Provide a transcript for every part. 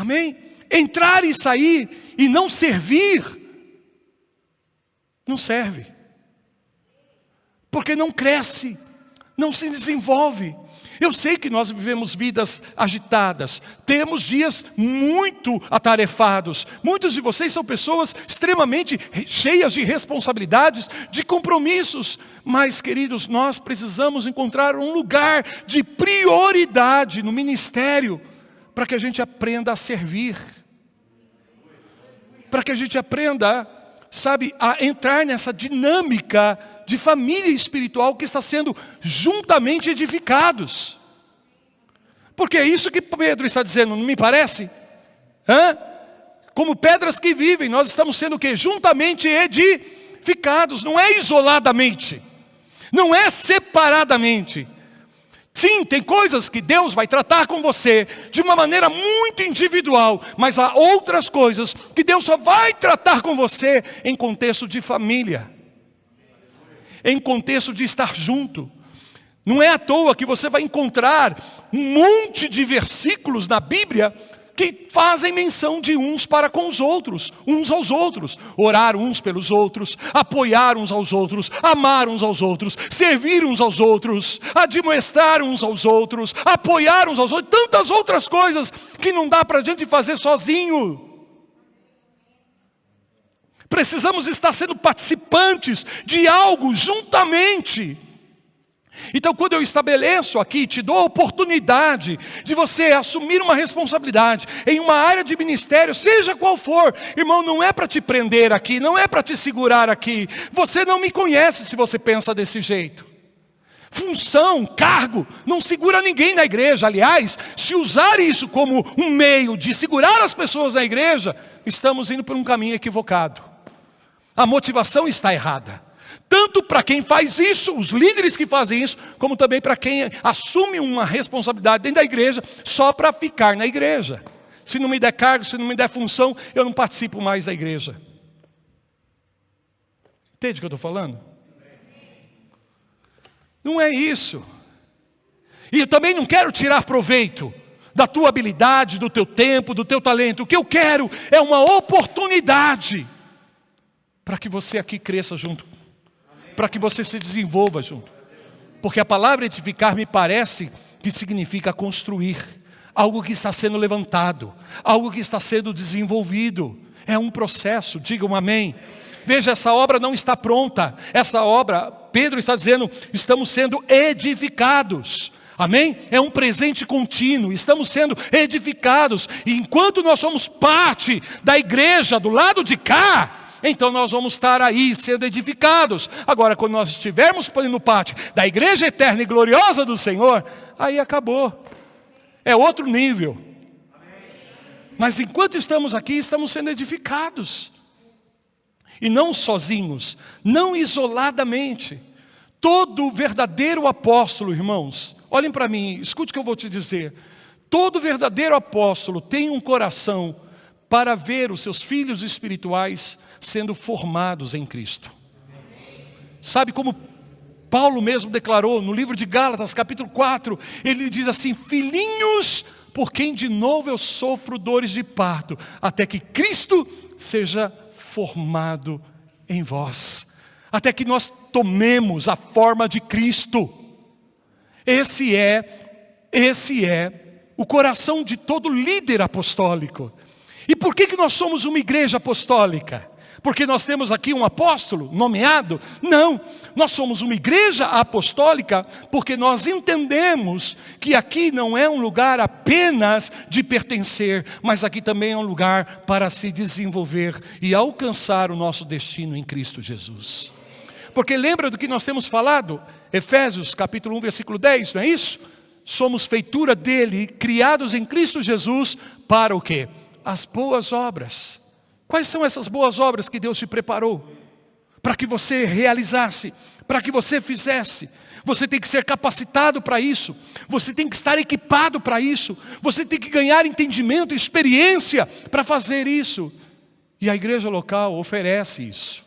Amém? Entrar e sair e não servir, não serve. Porque não cresce, não se desenvolve. Eu sei que nós vivemos vidas agitadas, temos dias muito atarefados. Muitos de vocês são pessoas extremamente cheias de responsabilidades, de compromissos. Mas, queridos, nós precisamos encontrar um lugar de prioridade no ministério, para que a gente aprenda a servir. Para que a gente aprenda, sabe, a entrar nessa dinâmica de família espiritual que está sendo juntamente edificados. Porque é isso que Pedro está dizendo, não me parece? Como pedras que vivem, nós estamos sendo o quê? Juntamente edificados, não é isoladamente, não é separadamente. Sim, tem coisas que Deus vai tratar com você de uma maneira muito individual, mas há outras coisas que Deus só vai tratar com você em contexto de família, em contexto de estar junto. Não é à toa que você vai encontrar um monte de versículos na Bíblia que fazem menção de uns para com os outros, uns aos outros, orar uns pelos outros, apoiar uns aos outros, amar uns aos outros, servir uns aos outros, admoestar uns aos outros, apoiar uns aos outros, tantas outras coisas que não dá para a gente fazer sozinho. Precisamos estar sendo participantes de algo juntamente. Então, quando eu estabeleço aqui, te dou a oportunidade de você assumir uma responsabilidade em uma área de ministério, seja qual for. Irmão, não é para te prender aqui, não é para te segurar aqui. Você não me conhece se você pensa desse jeito. Função, cargo, não segura ninguém na igreja. Aliás, se usar isso como um meio de segurar as pessoas na igreja, estamos indo por um caminho equivocado. A motivação está errada. Tanto para quem faz isso, os líderes que fazem isso, como também para quem assume uma responsabilidade dentro da igreja, só para ficar na igreja. Se não me der cargo, se não me der função, eu não participo mais da igreja. Entende o que eu estou falando? Não é isso. E eu também não quero tirar proveito da tua habilidade, do teu tempo, do teu talento. O que eu quero é uma oportunidade para que você aqui cresça junto, para que você se desenvolva junto. Porque a palavra edificar me parece que significa construir, algo que está sendo levantado, algo que está sendo desenvolvido. É um processo, digam amém. Veja, essa obra não está pronta. Essa obra, Pedro está dizendo, estamos sendo edificados. Amém? É um presente contínuo, estamos sendo edificados. E enquanto nós somos parte da igreja do lado de cá, então nós vamos estar aí sendo edificados. Agora, quando nós estivermos fazendo parte da igreja eterna e gloriosa do Senhor, aí acabou. É outro nível. Mas enquanto estamos aqui, estamos sendo edificados. E não sozinhos, não isoladamente. Todo verdadeiro apóstolo, irmãos, olhem para mim, escute o que eu vou te dizer. Todo verdadeiro apóstolo tem um coração para ver os seus filhos espirituais sendo formados em Cristo. Sabe como Paulo mesmo declarou no livro de Gálatas, capítulo 4, ele diz assim: filhinhos, por quem de novo eu sofro dores de parto, até que Cristo seja formado em vós, até que nós tomemos a forma de Cristo. Esse é o coração de todo líder apostólico. E por que nós somos uma igreja apostólica? Porque nós temos aqui um apóstolo nomeado? Não, nós somos uma igreja apostólica porque nós entendemos que aqui não é um lugar apenas de pertencer, mas aqui também é um lugar para se desenvolver e alcançar o nosso destino em Cristo Jesus. Porque lembra do que nós temos falado? Efésios capítulo 1, versículo 10, não é isso? Somos feitura dele, criados em Cristo Jesus para o quê? As boas obras. Quais são essas boas obras que Deus te preparou? Para que você realizasse, para que você fizesse. Você tem que ser capacitado para isso. Você tem que estar equipado para isso. Você tem que ganhar entendimento, experiência para fazer isso. E a igreja local oferece isso.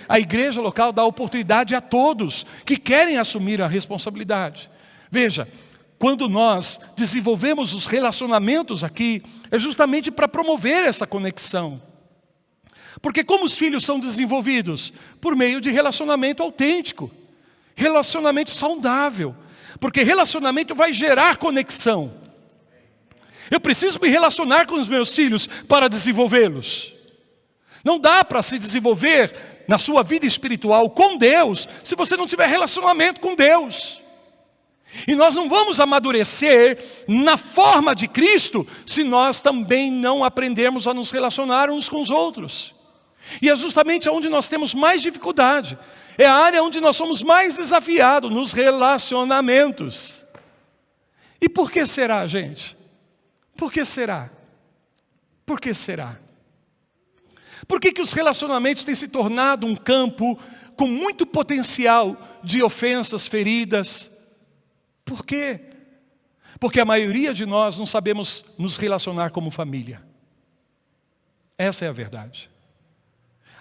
A igreja local dá oportunidade a todos que querem assumir a responsabilidade. Veja, quando nós desenvolvemos os relacionamentos aqui, é justamente para promover essa conexão. Porque como os filhos são desenvolvidos? Por meio de relacionamento autêntico, relacionamento saudável. Porque relacionamento vai gerar conexão. Eu preciso me relacionar com os meus filhos para desenvolvê-los. Não dá para se desenvolver na sua vida espiritual com Deus, se você não tiver relacionamento com Deus. E nós não vamos amadurecer na forma de Cristo, se nós também não aprendermos a nos relacionar uns com os outros. E é justamente onde nós temos mais dificuldade. É a área onde nós somos mais desafiados, nos relacionamentos. E por que será, gente? Por que será? Por que será? Por que os relacionamentos têm se tornado um campo com muito potencial de ofensas, feridas? Por quê? Porque a maioria de nós não sabemos nos relacionar como família. Essa é a verdade.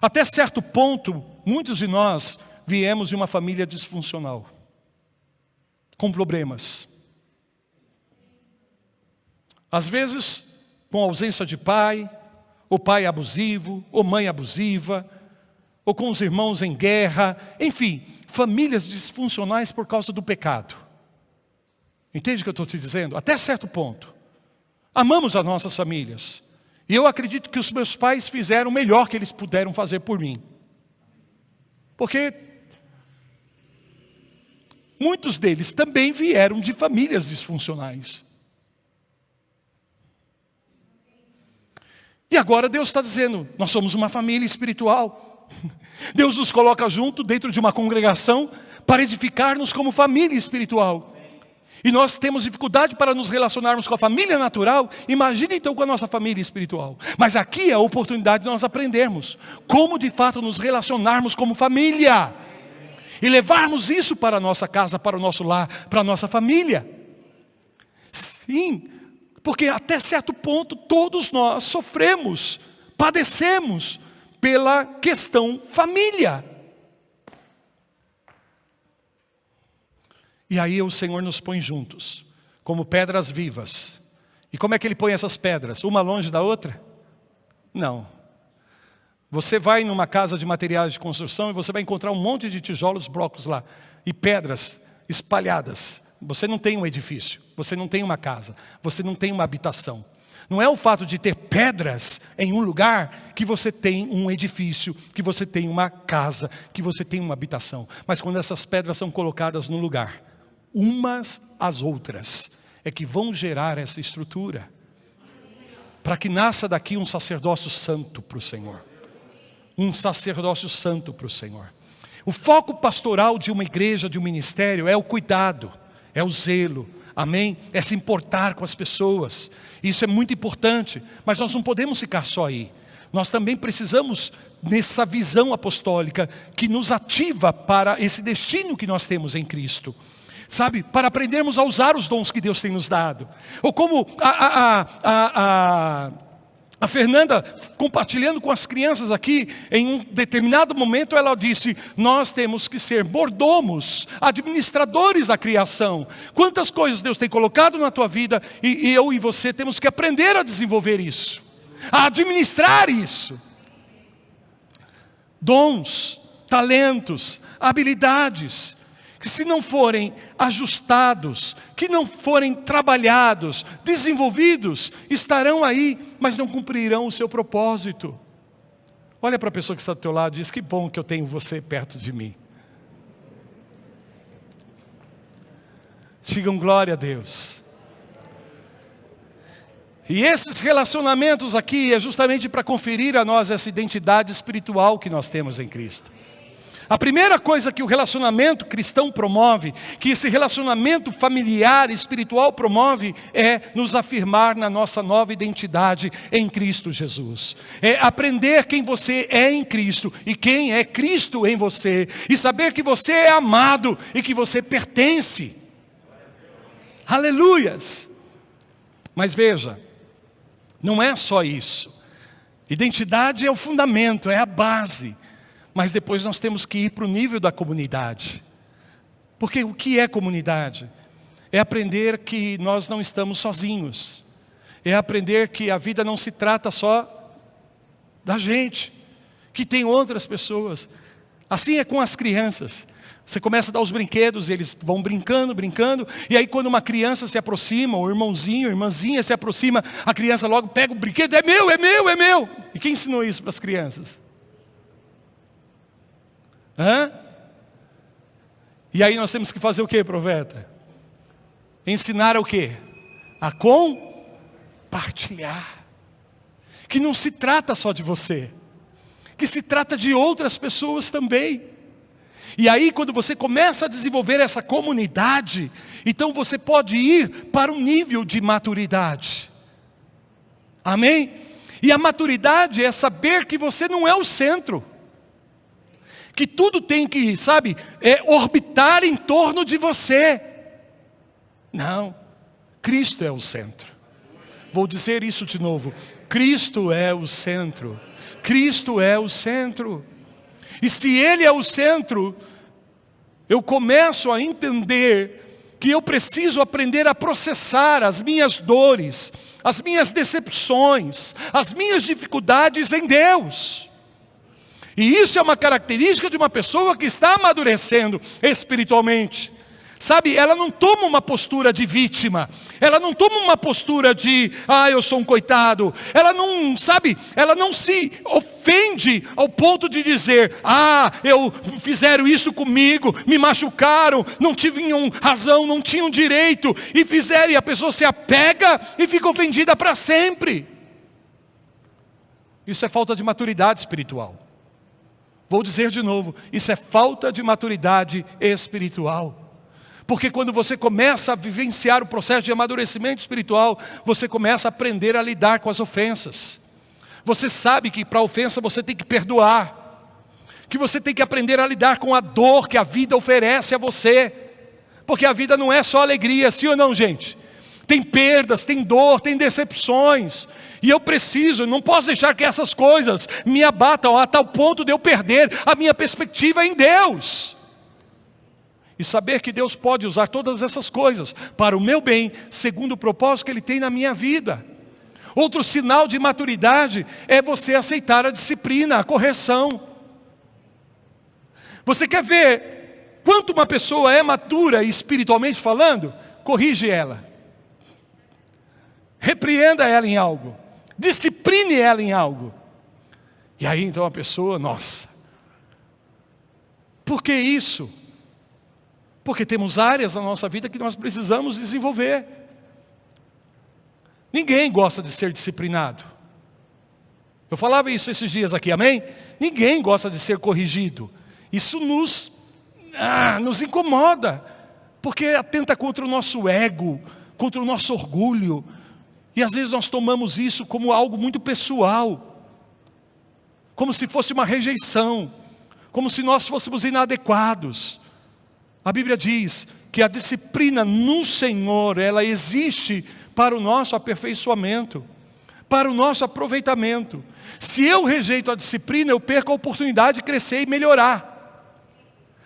Até certo ponto, muitos de nós viemos de uma família disfuncional, com problemas. Às vezes, com ausência de pai, ou pai abusivo, ou mãe abusiva, ou com os irmãos em guerra, enfim, famílias disfuncionais por causa do pecado. Entende o que eu estou te dizendo? Até certo ponto. Amamos as nossas famílias. E eu acredito que os meus pais fizeram o melhor que eles puderam fazer por mim. Porque muitos deles também vieram de famílias disfuncionais. E agora Deus está dizendo, nós somos uma família espiritual. Deus nos coloca junto dentro de uma congregação para edificar-nos como família espiritual. E nós temos dificuldade para nos relacionarmos com a família natural. Imagine então com a nossa família espiritual. Mas aqui é a oportunidade de nós aprendermos como de fato nos relacionarmos como família. E levarmos isso para a nossa casa, para o nosso lar, para a nossa família. Sim, porque até certo ponto todos nós sofremos, padecemos pela questão família. E aí o Senhor nos põe juntos, como pedras vivas. E como é que Ele põe essas pedras? Uma longe da outra? Não. Você vai numa casa de materiais de construção e você vai encontrar um monte de tijolos, blocos lá. E pedras espalhadas. Você não tem um edifício, você não tem uma casa, você não tem uma habitação. Não é o fato de ter pedras em um lugar que você tem um edifício, que você tem uma casa, que você tem uma habitação. Mas quando essas pedras são colocadas no lugar, umas às outras, é que vão gerar essa estrutura. Para que nasça daqui um sacerdócio santo para o Senhor. Um sacerdócio santo para o Senhor. O foco pastoral de uma igreja, de um ministério, é o cuidado, é o zelo. Amém? É se importar com as pessoas. Isso é muito importante, mas nós não podemos ficar só aí. Nós também precisamos nessa visão apostólica que nos ativa para esse destino que nós temos em Cristo. Sabe? Para aprendermos a usar os dons que Deus tem nos dado. Ou como a Fernanda, compartilhando com as crianças aqui, em um determinado momento ela disse, nós temos que ser mordomos, administradores da criação. Quantas coisas Deus tem colocado na tua vida, e eu e você temos que aprender a desenvolver isso, a administrar isso. Dons, talentos, habilidades, que se não forem ajustados, que não forem trabalhados, desenvolvidos, estarão aí, mas não cumprirão o seu propósito. Olha para a pessoa que está do teu lado e diz, que bom que eu tenho você perto de mim. Digam glória a Deus. E esses relacionamentos aqui é justamente para conferir a nós essa identidade espiritual que nós temos em Cristo. A primeira coisa que o relacionamento cristão promove, que esse relacionamento familiar, espiritual promove, é nos afirmar na nossa nova identidade em Cristo Jesus. É aprender quem você é em Cristo e quem é Cristo em você. E saber que você é amado e que você pertence. Aleluias! Mas veja, não é só isso. Identidade é o fundamento, é a base. Mas depois nós temos que ir para o nível da comunidade. Porque o que é comunidade? é aprender que nós não estamos sozinhos, é aprender que a vida não se trata só da gente, que tem outras pessoas. Assim é com as crianças. Você começa a dar os brinquedos, eles vão brincando, e aí quando uma criança se aproxima, o irmãozinho, a irmãzinha se aproxima, a criança logo pega o brinquedo, é meu, é meu, é meu. E quem ensinou isso para as crianças? E aí nós temos que fazer o que, profeta? Ensinar o quê? A compartilhar. Que não se trata só de você, que se trata de outras pessoas também. E aí quando você começa a desenvolver essa comunidade, então você pode ir para um nível de maturidade. Amém? E a maturidade é saber que você não é o centro, que tudo tem que, orbitar em torno de você. Não, Cristo é o centro. Vou dizer isso de novo, Cristo é o centro. Cristo é o centro. E se Ele é o centro, eu começo a entender que eu preciso aprender a processar as minhas dores, as minhas decepções, as minhas dificuldades em Deus. E isso é uma característica de uma pessoa que está amadurecendo espiritualmente. Ela não toma uma postura de vítima, ela não toma uma postura de, eu sou um coitado. Ela não se ofende ao ponto de dizer, fizeram isso comigo, me machucaram, não tinham razão, não tinham direito, e fizeram, e a pessoa se apega e fica ofendida para sempre. Isso é falta de maturidade espiritual. Vou dizer de novo, isso é falta de maturidade espiritual. Porque quando você começa a vivenciar o processo de amadurecimento espiritual, você começa a aprender a lidar com as ofensas. Você sabe que para a ofensa você tem que perdoar, que você tem que aprender a lidar com a dor que a vida oferece a você. Porque a vida não é só alegria, sim ou não, gente? Tem perdas, tem dor, tem decepções. E eu não posso deixar que essas coisas me abatam a tal ponto de eu perder a minha perspectiva em Deus. E saber que Deus pode usar todas essas coisas para o meu bem, segundo o propósito que Ele tem na minha vida. Outro sinal de maturidade é você aceitar a disciplina, a correção. Você quer ver quanto uma pessoa é madura espiritualmente falando? Corrige ela. Repreenda ela em algo. Discipline ela em algo. E aí então a pessoa, por que isso? Porque temos áreas na nossa vida que nós precisamos desenvolver. Ninguém gosta de ser disciplinado. Eu falava isso esses dias aqui, amém? Ninguém gosta de ser corrigido. Isso nos incomoda, porque atenta contra o nosso ego, contra o nosso orgulho. E às vezes nós tomamos isso como algo muito pessoal, como se fosse uma rejeição, como se nós fôssemos inadequados. A Bíblia diz que a disciplina no Senhor, ela existe para o nosso aperfeiçoamento, para o nosso aproveitamento. Se eu rejeito a disciplina, eu perco a oportunidade de crescer e melhorar.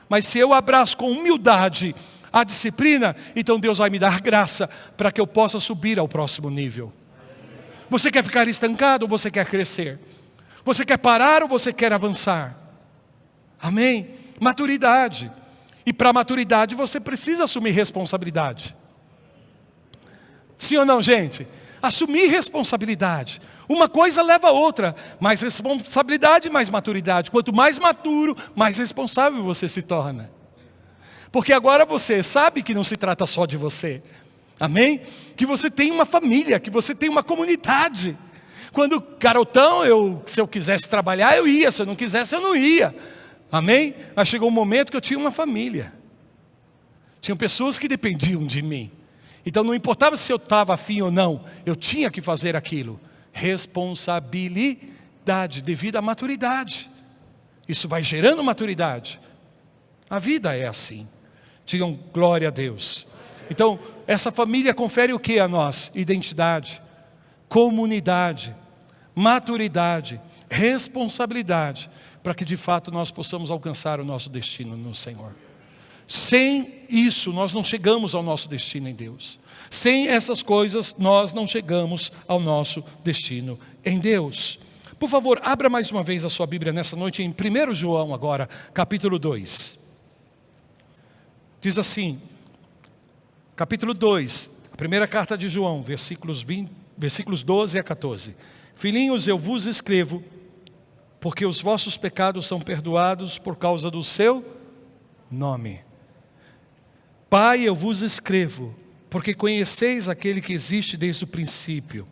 Mas se eu abraço com humildade a disciplina, então Deus vai me dar graça para que eu possa subir ao próximo nível. Você quer ficar estancado ou você quer crescer? Você quer parar ou você quer avançar? Amém? Maturidade. E para a maturidade você precisa assumir responsabilidade. Sim ou não, gente? Assumir responsabilidade. Uma coisa leva a outra. Mais responsabilidade, mais maturidade. Quanto mais maturo, mais responsável você se torna. Porque agora você sabe que não se trata só de você. Amém? Que você tem uma família, que você tem uma comunidade. Quando garotão, se eu quisesse trabalhar, eu ia. Se eu não quisesse, eu não ia. Amém? Mas chegou um momento que eu tinha uma família. Tinham pessoas que dependiam de mim. Então não importava se eu estava afim ou não, eu tinha que fazer aquilo. Responsabilidade, devido à maturidade. Isso vai gerando maturidade. A vida é assim. Digam glória a Deus. Então, essa família confere o que a nós? Identidade, comunidade, maturidade, responsabilidade, para que de fato nós possamos alcançar o nosso destino no Senhor. Sem isso, nós não chegamos ao nosso destino em Deus. Sem essas coisas, nós não chegamos ao nosso destino em Deus. Por favor, abra mais uma vez a sua Bíblia nessa noite em 1 João agora, capítulo 2. Diz assim, capítulo 2, a primeira carta de João, versículos 12 a 14. Filhinhos, eu vos escrevo, porque os vossos pecados são perdoados por causa do seu nome. Pai, eu vos escrevo, porque conheceis aquele que existe desde o princípio.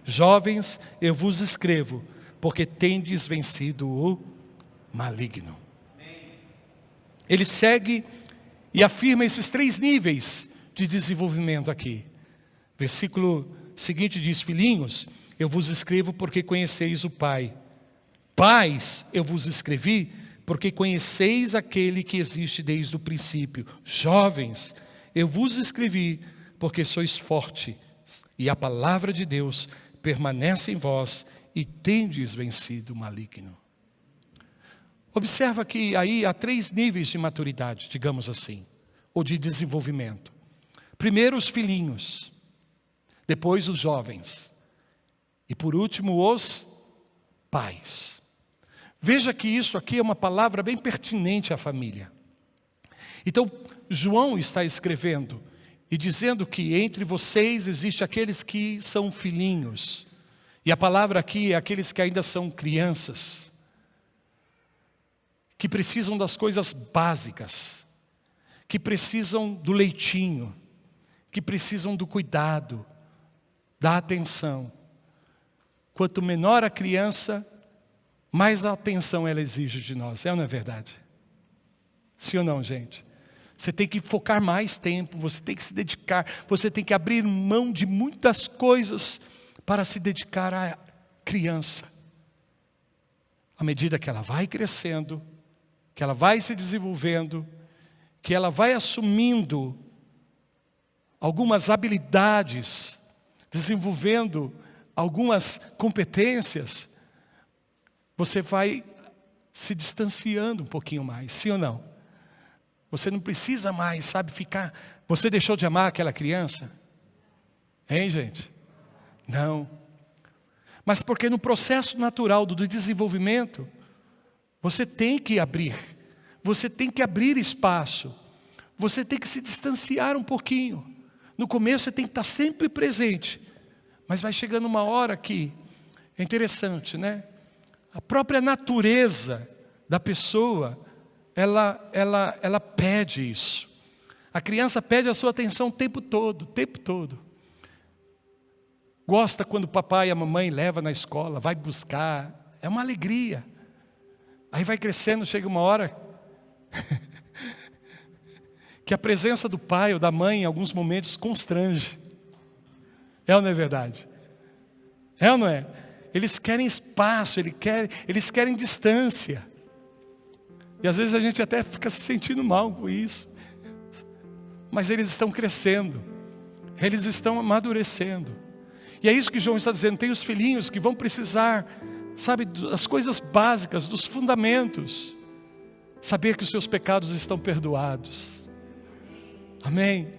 Jovens, eu vos escrevo, porque tendes vencido o maligno. Ele segue e afirma esses 3 níveis de desenvolvimento aqui. Versículo seguinte diz, filhinhos, eu vos escrevo porque conheceis o Pai. Pais, eu vos escrevi porque conheceis aquele que existe desde o princípio. Jovens, eu vos escrevi porque sois fortes, e a palavra de Deus permanece em vós, e tendes vencido o maligno. Observa que aí há 3 níveis de maturidade, digamos assim, ou de desenvolvimento. Primeiro os filhinhos, depois os jovens, e por último os pais. Veja que isso aqui é uma palavra bem pertinente à família. Então, João está escrevendo e dizendo que entre vocês existe aqueles que são filhinhos. E a palavra aqui é aqueles que ainda são crianças, que precisam das coisas básicas, que precisam do leitinho, que precisam do cuidado, da atenção. Quanto menor a criança, mais atenção ela exige de nós, não é verdade? Sim ou não, gente? Você tem que focar mais tempo, você tem que se dedicar, você tem que abrir mão de muitas coisas para se dedicar à criança. À medida que ela vai crescendo, que ela vai se desenvolvendo, que ela vai assumindo algumas habilidades, desenvolvendo algumas competências, você vai se distanciando um pouquinho mais, sim ou não? Você não precisa mais, ficar... Você deixou de amar aquela criança? Hein, gente? Não. Mas porque no processo natural do desenvolvimento, você tem que abrir. Você tem que abrir espaço. Você tem que se distanciar um pouquinho. No começo você tem que estar sempre presente. Mas vai chegando uma hora que... É interessante, né? A própria natureza da pessoa, ela pede isso. A criança pede a sua atenção o tempo todo. Gosta quando o papai e a mamãe levam na escola, vai buscar. É uma alegria. Aí vai crescendo, chega uma hora que a presença do pai ou da mãe em alguns momentos constrange. É ou não é verdade? É ou não é? Eles querem espaço, eles querem distância. E às vezes a gente até fica se sentindo mal com isso. Mas eles estão crescendo. Eles estão amadurecendo. E é isso que João está dizendo. Tem os filhinhos que vão precisar, das coisas básicas, dos fundamentos. Saber que os seus pecados estão perdoados. Amém?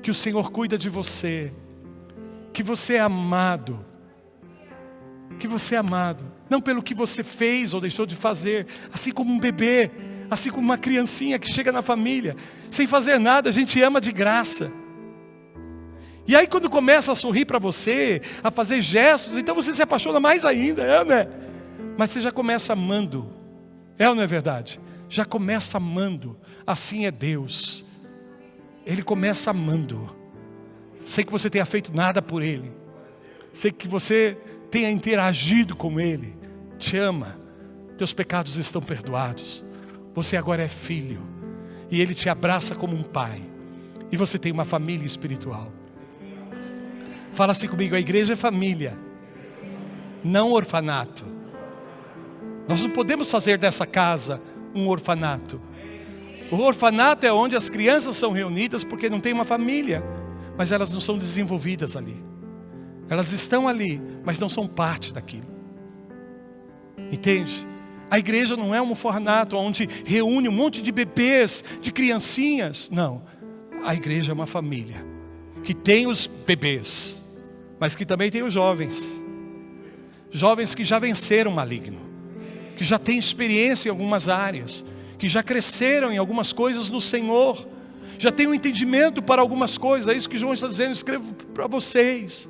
Que o Senhor cuida de você. Que você é amado. Que você é amado, não pelo que você fez ou deixou de fazer, assim como um bebê, assim como uma criancinha que chega na família, sem fazer nada, a gente ama de graça. E aí quando começa a sorrir para você, a fazer gestos, então você se apaixona mais ainda, né? Mas você já começa amando, ou não é verdade? Já começa amando, assim é Deus. Ele começa amando, sem que você tenha feito nada por Ele, sem que você tenha interagido com Ele, te ama, teus pecados estão perdoados, você agora é filho, e Ele te abraça como um pai, e você tem uma família espiritual. Fala assim comigo, a igreja é família, não orfanato. Nós não podemos fazer dessa casa um orfanato. O orfanato é onde as crianças são reunidas porque não tem uma família, mas elas não são desenvolvidas ali. Elas estão ali, mas não são parte daquilo. Entende? A igreja não é um orfanato onde reúne um monte de bebês, de criancinhas. Não, a igreja é uma família que tem os bebês, mas que também tem os jovens. Jovens que já venceram o maligno, que já têm experiência em algumas áreas, que já cresceram em algumas coisas no Senhor, já têm um entendimento para algumas coisas. É isso que João está dizendo, escrevo para vocês.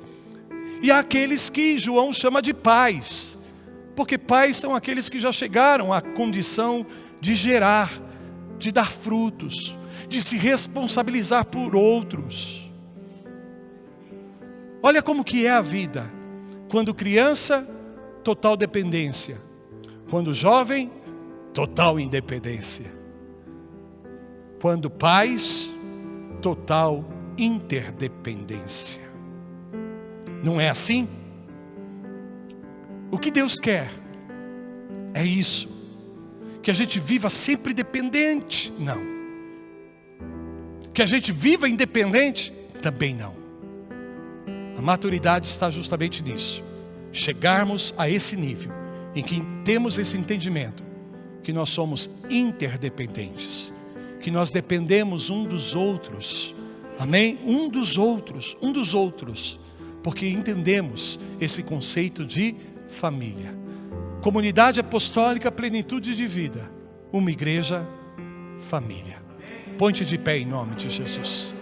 E há aqueles que João chama de pais, porque pais são aqueles que já chegaram à condição de gerar, de dar frutos, de se responsabilizar por outros. Olha como que é a vida. Quando criança, total dependência. Quando jovem, total independência. Quando pais, total interdependência. Não é assim? O que Deus quer é isso, que a gente viva sempre dependente? Não. Que a gente viva independente? Também não. A maturidade está justamente nisso. Chegarmos a esse nível, em que temos esse entendimento, que nós somos interdependentes, que nós dependemos um dos outros, amém? Um dos outros, porque entendemos esse conceito de família. Comunidade apostólica, plenitude de vida. Uma igreja, família. Ponte de pé em nome de Jesus.